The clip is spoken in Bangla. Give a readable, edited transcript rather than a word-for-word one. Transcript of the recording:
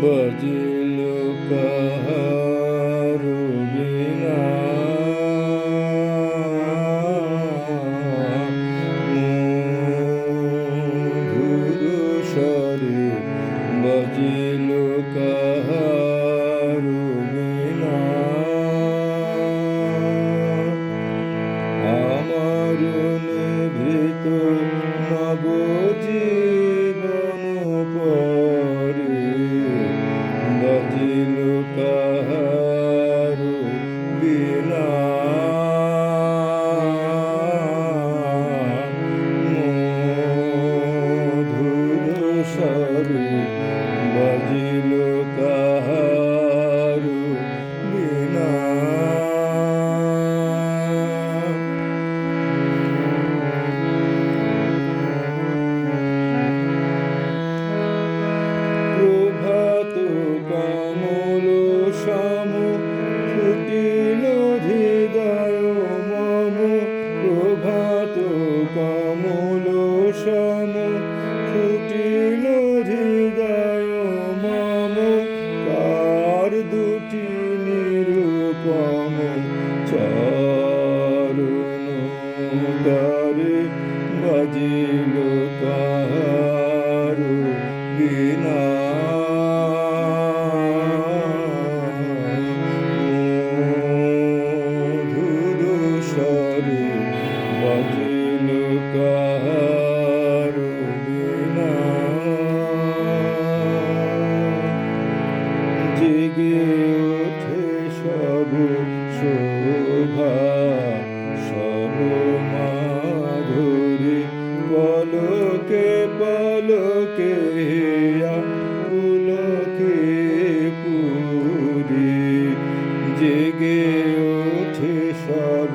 बजिल कहारु बिना मधुर स्वरे बजिल कहारु बिना আমার নিভৃত নব জীবন পরে বাজিল কাহারু বিনা মধুর স্বরে বাজিল কাহারু বিনা প্রভাত কমল সম ফুটিল হৃদয় মম প্রভাত কমল সম ফুটিল হৃদয় মম কার দুটি নিরূপম চরণ দ্বারে বাজিল কাহারু বিনা মধুর স্বরে বাজিল কাহারু বিনা জেগে ওঠে সব শোভা সব মাধুরী পলকে পলকে পুলকে পুরী জেগে ওঠে সব